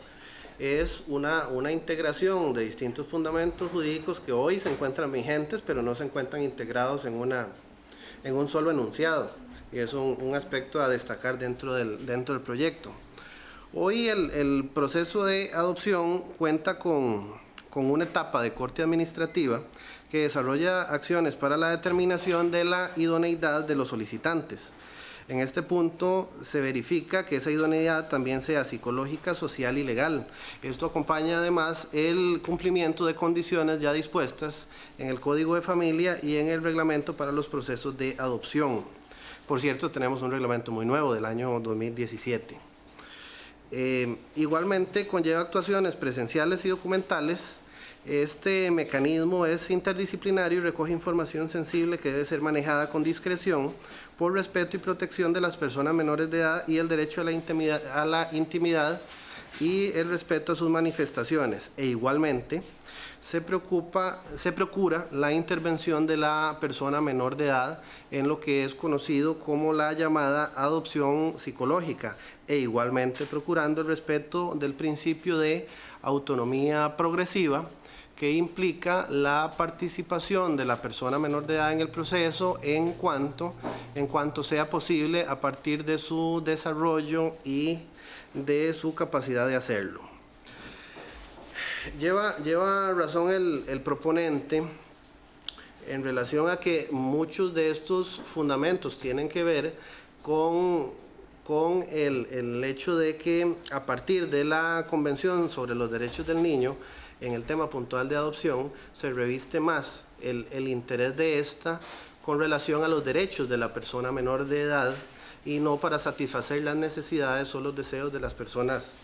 es una integración de distintos fundamentos jurídicos que hoy se encuentran vigentes, pero no se encuentran integrados en un solo enunciado. Y es un aspecto a destacar dentro del proyecto. Hoy el proceso de adopción cuenta con una etapa de corte administrativa que desarrolla acciones para la determinación de la idoneidad de los solicitantes. En este punto se verifica que esa idoneidad también sea psicológica, social y legal. Esto acompaña además el cumplimiento de condiciones ya dispuestas en el Código de Familia y en el reglamento para los procesos de adopción. Por cierto, tenemos un reglamento muy nuevo del año 2017. Igualmente conlleva actuaciones presenciales y documentales. Este mecanismo es interdisciplinario y recoge información sensible que debe ser manejada con discreción por respeto y protección de las personas menores de edad y el derecho a la intimidad y el respeto a sus manifestaciones. E igualmente se procura la intervención de la persona menor de edad en lo que es conocido como la llamada adopción psicológica, e igualmente procurando el respeto del principio de autonomía progresiva, que implica la participación de la persona menor de edad en el proceso en cuanto sea posible a partir de su desarrollo y de su capacidad de hacerlo. Lleva razón el proponente en relación a que muchos de estos fundamentos tienen que ver con el hecho de que a partir de la Convención sobre los Derechos del Niño, en el tema puntual de adopción, se reviste más el interés de esta con relación a los derechos de la persona menor de edad y no para satisfacer las necesidades o los deseos de las personas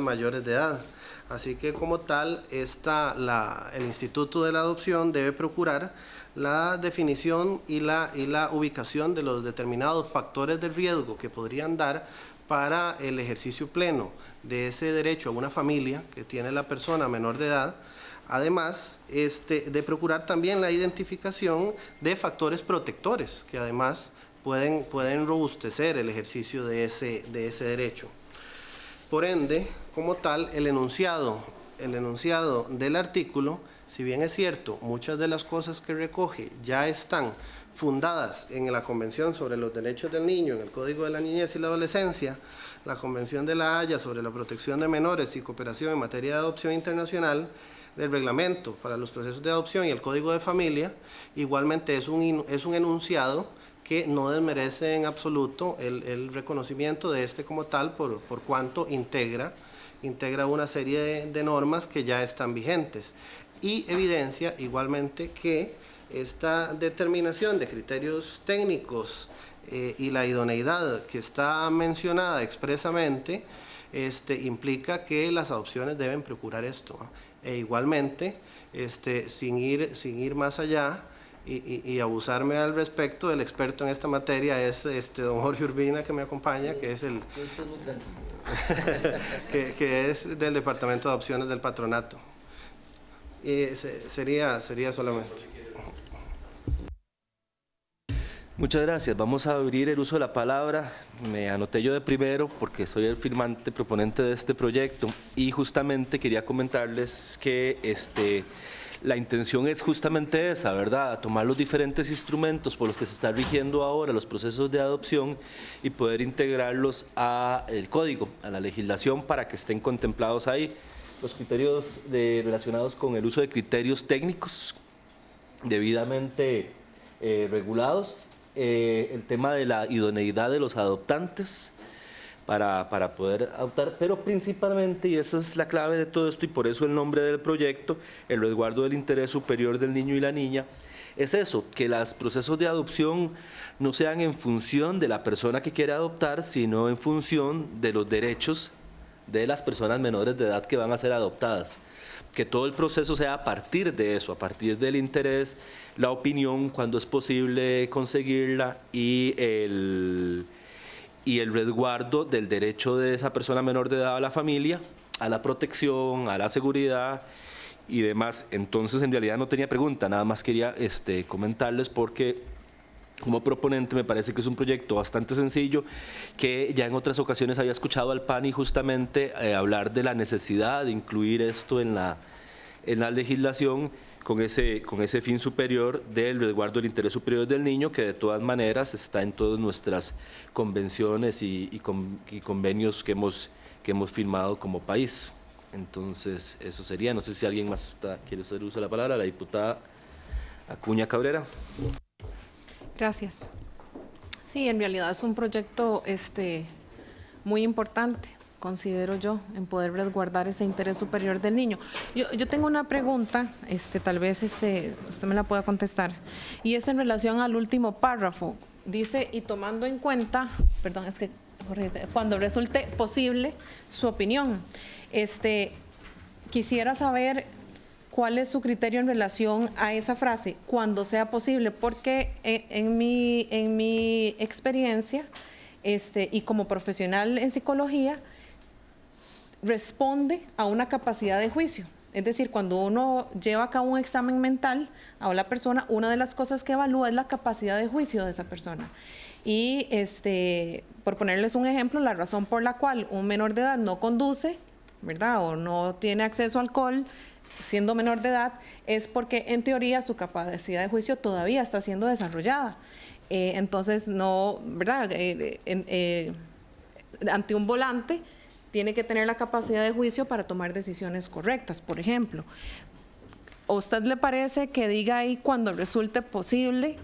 mayores de edad. Así que como tal, el Instituto de la Adopción debe procurar la definición y la ubicación de los determinados factores de riesgo que podrían dar para el ejercicio pleno de ese derecho a una familia que tiene la persona menor de edad, además de procurar también la identificación de factores protectores que además pueden robustecer el ejercicio de ese derecho. Por ende, como tal, el enunciado del artículo, si bien es cierto, muchas de las cosas que recoge ya están fundadas en la Convención sobre los Derechos del Niño, en el Código de la Niñez y la Adolescencia, la Convención de la Haya sobre la protección de menores y cooperación en materia de adopción internacional, del Reglamento para los procesos de adopción y el Código de Familia, igualmente es un enunciado que no desmerece en absoluto el reconocimiento de como tal por cuanto integra una serie de normas que ya están vigentes y evidencia igualmente que esta determinación de criterios técnicos y la idoneidad que está mencionada expresamente implica que las adopciones deben procurar esto, ¿no? E igualmente, sin ir más allá y abusarme al respecto, el experto en esta materia es don Jorge Urbina, que me acompaña, que es que es del Departamento de Adopciones del Patronato. Y sería solamente. Muchas gracias. Vamos a abrir el uso de la palabra. Me anoté yo de primero porque soy el firmante proponente de este proyecto y justamente quería comentarles que la intención es justamente esa, ¿verdad? Tomar los diferentes instrumentos por los que se está rigiendo ahora los procesos de adopción y poder integrarlos al código, a la legislación, para que estén contemplados ahí los criterios relacionados con el uso de criterios técnicos debidamente regulados, el tema de la idoneidad de los adoptantes para poder adoptar, pero principalmente, y esa es la clave de todo esto y por eso el nombre del proyecto, el resguardo del interés superior del niño y la niña, es eso, que los procesos de adopción no sean en función de la persona que quiere adoptar, sino en función de los derechos de las personas menores de edad que van a ser adoptadas. Que todo el proceso sea a partir de eso, a partir del interés, la opinión, cuando es posible conseguirla, y el resguardo del derecho de esa persona menor de edad a la familia, a la protección, a la seguridad y demás. Entonces, en realidad no tenía pregunta, nada más quería comentarles porque como proponente me parece que es un proyecto bastante sencillo, que ya en otras ocasiones había escuchado al PANI justamente hablar de la necesidad de incluir esto en la legislación con ese fin superior del resguardo del interés superior del niño, que de todas maneras está en todas nuestras convenciones y convenios que hemos firmado como país. Entonces, eso sería. No sé si alguien más quiere hacer uso de la palabra. La diputada Acuña Cabrera. Gracias. Sí, en realidad es un proyecto muy importante, considero yo, en poder resguardar ese interés superior del niño. Yo tengo una pregunta, tal vez usted me la pueda contestar, y es en relación al último párrafo. Dice, y tomando en cuenta, perdón, es que cuando resulte posible su opinión. Quisiera saber cuál es su criterio en relación a esa frase, cuando sea posible, porque en mi experiencia y como profesional en psicología, responde a una capacidad de juicio. Es decir, cuando uno lleva a cabo un examen mental a la persona, una de las cosas que evalúa es la capacidad de juicio de esa persona. Y por ponerles un ejemplo, la razón por la cual un menor de edad no conduce, ¿verdad?, o no tiene acceso a alcohol, siendo menor de edad, es porque en teoría su capacidad de juicio todavía está siendo desarrollada. Entonces, no, ¿verdad?, ante un volante tiene que tener la capacidad de juicio para tomar decisiones correctas, por ejemplo. ¿A usted le parece que diga ahí cuando resulte posible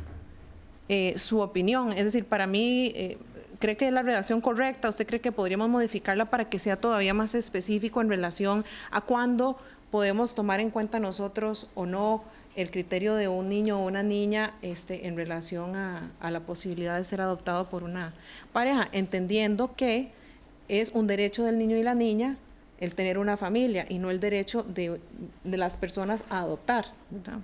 su opinión? Es decir, para mí, ¿cree que es la redacción correcta? ¿Usted cree que podríamos modificarla para que sea todavía más específico en relación a cuándo podemos tomar en cuenta nosotros o no el criterio de un niño o una niña en relación a la posibilidad de ser adoptado por una pareja, entendiendo que es un derecho del niño y la niña el tener una familia y no el derecho de las personas a adoptar, ¿verdad?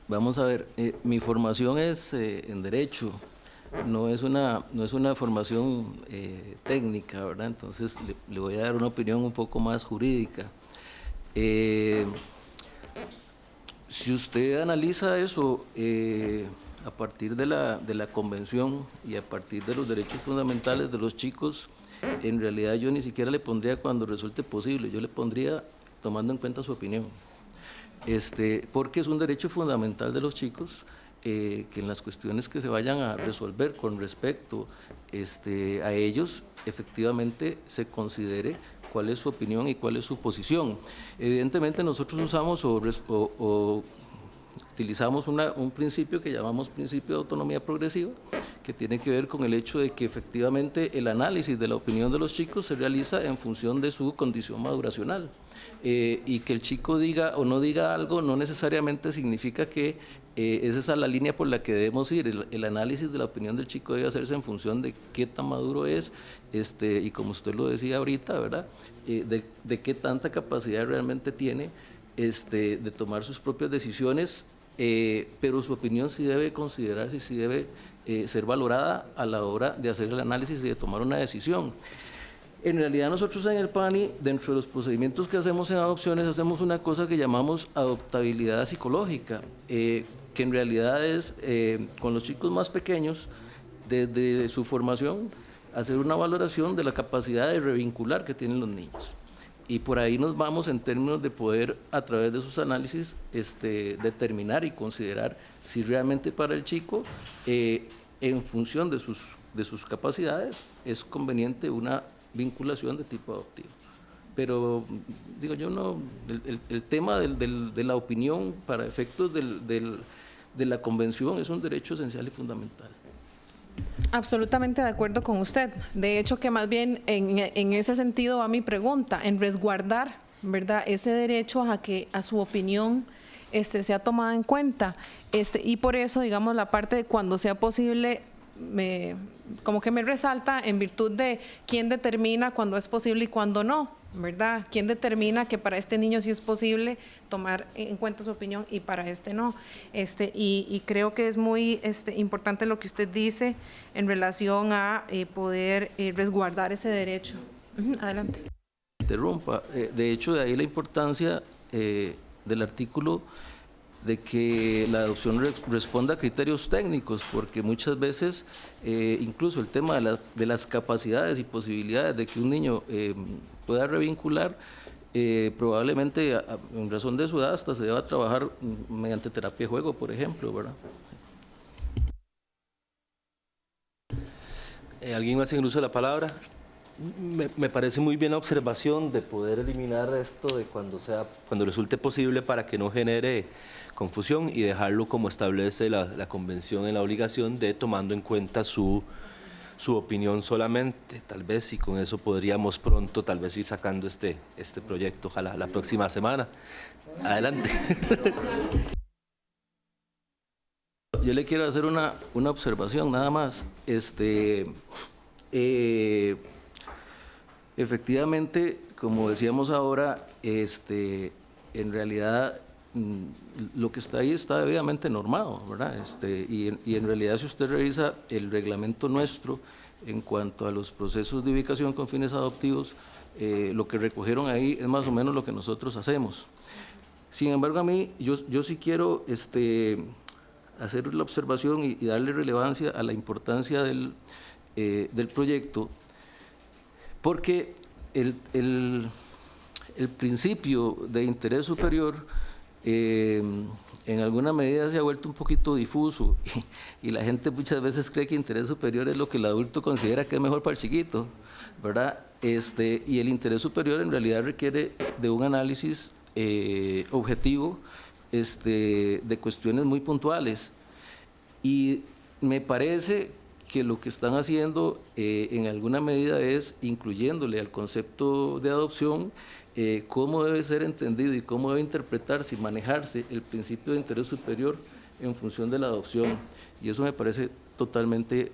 Vamos a ver, mi formación es en Derecho, no es una formación técnica, ¿verdad? Entonces le voy a dar una opinión un poco más jurídica. Si usted analiza eso a partir de la Convención y a partir de los derechos fundamentales de los chicos, en realidad yo ni siquiera le pondría cuando resulte posible, yo le pondría tomando en cuenta su opinión. Porque es un derecho fundamental de los chicos que en las cuestiones que se vayan a resolver con respecto a ellos, efectivamente se considere cuál es su opinión y cuál es su posición. Evidentemente nosotros usamos o utilizamos un principio que llamamos principio de autonomía progresiva, que tiene que ver con el hecho de que efectivamente el análisis de la opinión de los chicos se realiza en función de su condición maduracional. Y que el chico diga o no diga algo no necesariamente significa que es esa la línea por la que debemos ir. El análisis de la opinión del chico debe hacerse en función de qué tan maduro es, y como usted lo decía ahorita, ¿verdad?, de qué tanta capacidad realmente tiene de tomar sus propias decisiones, pero su opinión sí debe considerarse y sí debe ser valorada a la hora de hacer el análisis y de tomar una decisión. En realidad nosotros en el PANI, dentro de los procedimientos que hacemos en adopciones, hacemos una cosa que llamamos adoptabilidad psicológica, que en realidad es con los chicos más pequeños, desde su formación, hacer una valoración de la capacidad de revincular que tienen los niños. Y por ahí nos vamos en términos de poder, a través de sus análisis, determinar y considerar si realmente para el chico, en función de sus capacidades, es conveniente una vinculación de tipo adoptivo. Pero digo yo, no, el tema de la opinión para efectos de la Convención es un derecho esencial y fundamental. Absolutamente de acuerdo con usted. De hecho, que más bien en ese sentido va mi pregunta, en resguardar ¿verdad? Ese derecho a que a su opinión sea tomada en cuenta. Y por eso, digamos, la parte de cuando sea posible, como que me resalta en virtud de quién determina cuándo es posible y cuándo no, ¿verdad? ¿Quién determina que para este niño sí es posible tomar en cuenta su opinión y para este no? Y creo que es muy importante lo que usted dice en relación a poder resguardar ese derecho. Adelante. Interrumpa. De hecho, de ahí la importancia del artículo de que la adopción responda a criterios técnicos, porque muchas veces incluso el tema de las capacidades y posibilidades de que un niño pueda revincular, probablemente en razón de su edad hasta se deba trabajar mediante terapia de juego, por ejemplo, ¿verdad? ¿Alguien más en el uso de la palabra? Me parece muy bien la observación de poder eliminar esto de cuando resulte posible para que no genere confusión y dejarlo como establece la convención en la obligación de tomando en cuenta su opinión solamente. Tal vez y con eso podríamos pronto tal vez ir sacando este proyecto, ojalá la próxima semana. Adelante. Yo le quiero hacer una observación nada más. Efectivamente, como decíamos ahora, en realidad lo que está ahí está debidamente normado, ¿verdad? Y en realidad, si usted revisa el reglamento nuestro en cuanto a los procesos de ubicación con fines adoptivos, lo que recogieron ahí es más o menos lo que nosotros hacemos. Sin embargo, a mí, yo sí quiero hacer la observación y darle relevancia a la importancia del proyecto, porque el principio de interés superior en alguna medida se ha vuelto un poquito difuso y la gente muchas veces cree que interés superior es lo que el adulto considera que es mejor para el chiquito, ¿verdad? Y el interés superior en realidad requiere de un análisis objetivo de cuestiones muy puntuales, y me parece que lo que están haciendo en alguna medida es incluyéndole al concepto de adopción cómo debe ser entendido y cómo debe interpretarse y manejarse el principio de interés superior en función de la adopción, y eso me parece totalmente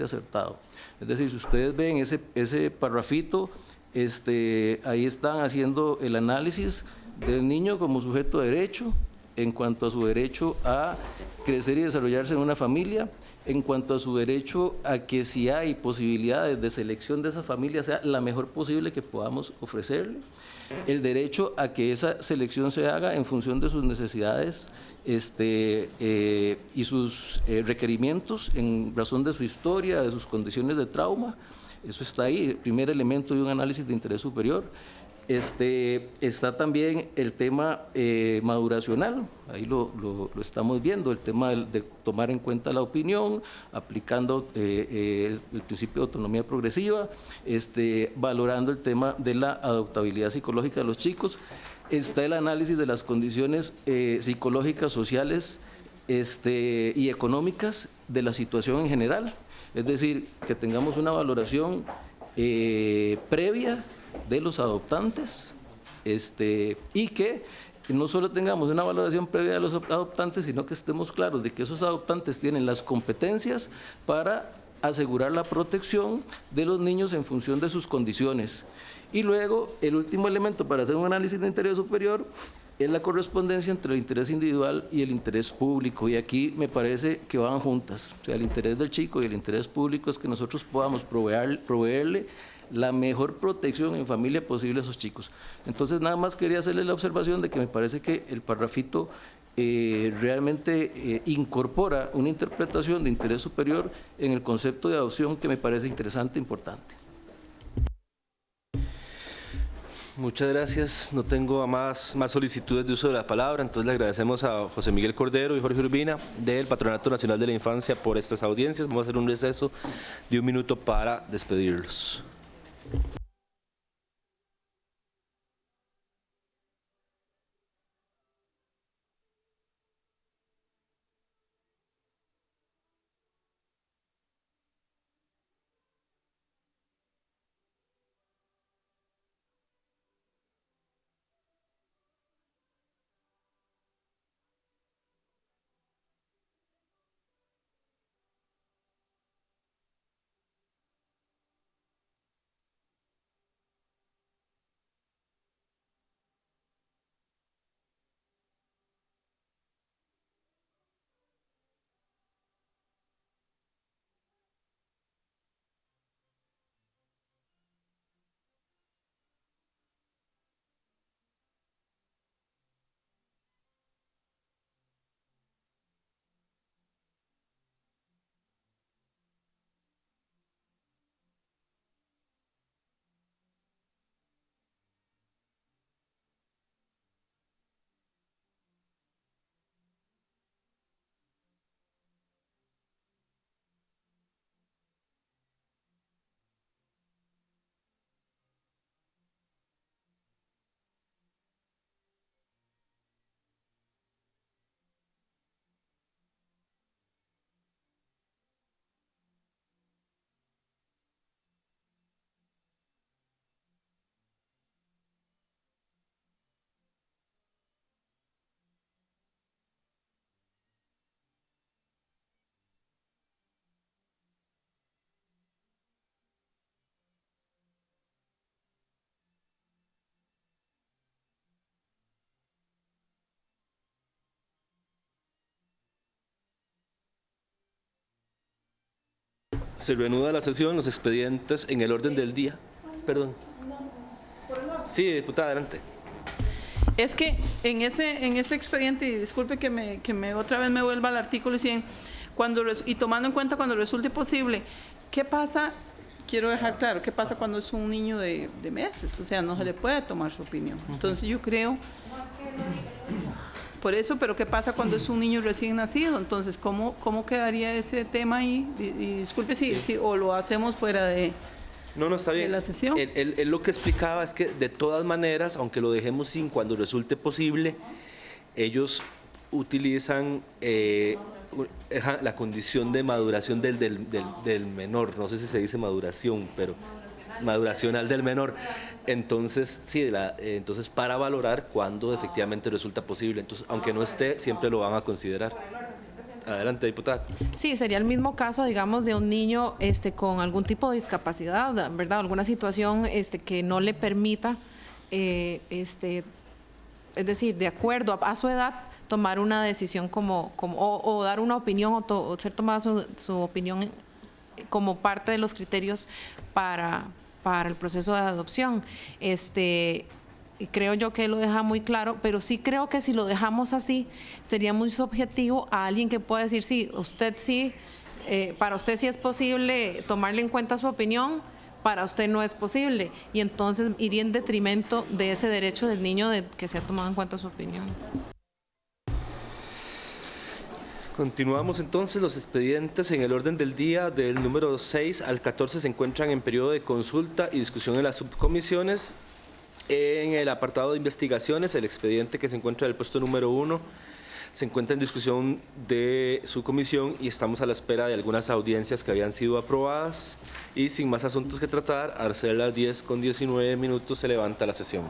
acertado. Es decir, si ustedes ven ese parrafito, ahí están haciendo el análisis del niño como sujeto de derecho en cuanto a su derecho a crecer y desarrollarse en una familia, en cuanto a su derecho a que si hay posibilidades de selección de esa familia sea la mejor posible que podamos ofrecerle, el derecho a que esa selección se haga en función de sus necesidades y sus requerimientos en razón de su historia, de sus condiciones de trauma. Eso está ahí, el primer elemento de un análisis de interés superior. Está también el tema maduracional, ahí lo estamos viendo, el tema de tomar en cuenta la opinión, aplicando el principio de autonomía progresiva, valorando el tema de la adoptabilidad psicológica de los chicos. Está el análisis de las condiciones psicológicas, sociales y económicas de la situación en general, es decir, que tengamos una valoración previa de los adoptantes, y que no solo tengamos una valoración previa de los adoptantes, sino que estemos claros de que esos adoptantes tienen las competencias para asegurar la protección de los niños en función de sus condiciones. Y luego, el último elemento para hacer un análisis de interés superior es la correspondencia entre el interés individual y el interés público, y aquí me parece que van juntas. O sea, el interés del chico y el interés público es que nosotros podamos proveerle la mejor protección en familia posible a esos chicos. Entonces, nada más quería hacerle la observación de que me parece que el parrafito realmente incorpora una interpretación de interés superior en el concepto de adopción que me parece interesante e importante. Muchas gracias. No tengo más solicitudes de uso de la palabra, entonces le agradecemos a José Miguel Cordero y Jorge Urbina del Patronato Nacional de la Infancia por estas audiencias. Vamos a hacer un receso de 1 minuto para despedirlos. Se reanuda la sesión, los expedientes en el orden del día. Perdón. Sí, diputada, adelante. Es que en ese expediente, y disculpe que otra vez me vuelva al artículo 100, y tomando en cuenta cuando resulte posible, ¿qué pasa? Quiero dejar claro, ¿qué pasa cuando es un niño de meses? O sea, no se le puede tomar su opinión. Entonces yo creo... Por eso, pero ¿qué pasa cuando es un niño recién nacido? Entonces, ¿cómo quedaría ese tema ahí? Y disculpe si o lo hacemos fuera de... No, está bien. ¿De la sesión? Él lo que explicaba es que de todas maneras, aunque lo dejemos sin cuando resulte posible, ellos utilizan la condición de maduración del menor. No sé si se dice maduración, pero maduracional del menor. Entonces, sí, entonces para valorar cuándo efectivamente resulta posible. Entonces, aunque no esté, siempre lo van a considerar. Adelante, diputada. Sí, sería el mismo caso, digamos, de un niño con algún tipo de discapacidad, ¿verdad? Alguna situación que no le permita, es decir, de acuerdo a su edad, tomar una decisión o dar una opinión o ser tomada su opinión como parte de los criterios para el proceso de adopción. Y creo yo que lo deja muy claro, pero sí creo que si lo dejamos así, sería muy subjetivo a alguien que pueda decir, sí, para usted sí es posible tomarle en cuenta su opinión, para usted no es posible, y entonces iría en detrimento de ese derecho del niño de que se ha tomado en cuenta su opinión. Continuamos entonces. Los expedientes en el orden del día del número 6 al 14 se encuentran en periodo de consulta y discusión en las subcomisiones. En el apartado de investigaciones, el expediente que se encuentra en el puesto número 1 se encuentra en discusión de su comisión y estamos a la espera de algunas audiencias que habían sido aprobadas. Y sin más asuntos que tratar, a ser las 10:19 se levanta la sesión.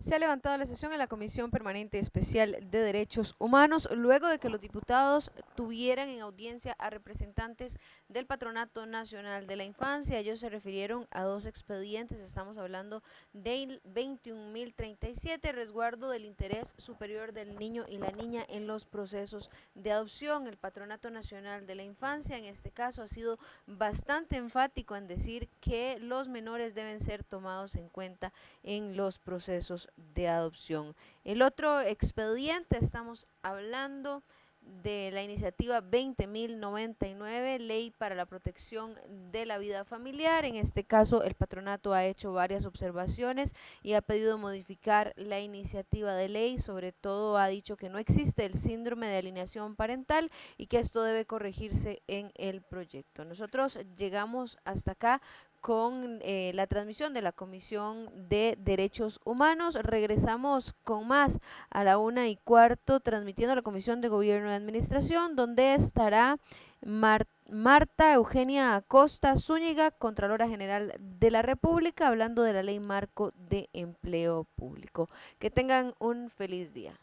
Se ha levantado la sesión en la Comisión Permanente Especial de Derechos Humanos, luego de que los diputados tuvieran en audiencia a representantes del Patronato Nacional de la Infancia. Ellos se refirieron a dos expedientes, estamos hablando del 21.037, resguardo del interés superior del niño y la niña en los procesos de adopción. El Patronato Nacional de la Infancia, en este caso, ha sido bastante enfático en decir que los menores deben ser tomados en cuenta en los procesos de adopción. El otro expediente, estamos hablando de la iniciativa 20.099, Ley para la Protección de la Vida Familiar. En este caso, el patronato ha hecho varias observaciones y ha pedido modificar la iniciativa de ley. Sobre todo ha dicho que no existe el síndrome de alienación parental y que esto debe corregirse en el proyecto. Nosotros llegamos hasta acá con la transmisión de la Comisión de Derechos Humanos. Regresamos con más a la 1:15, transmitiendo la Comisión de Gobierno y Administración, donde estará Marta Eugenia Acosta Zúñiga, Contralora General de la República, hablando de la Ley Marco de Empleo Público. Que tengan un feliz día.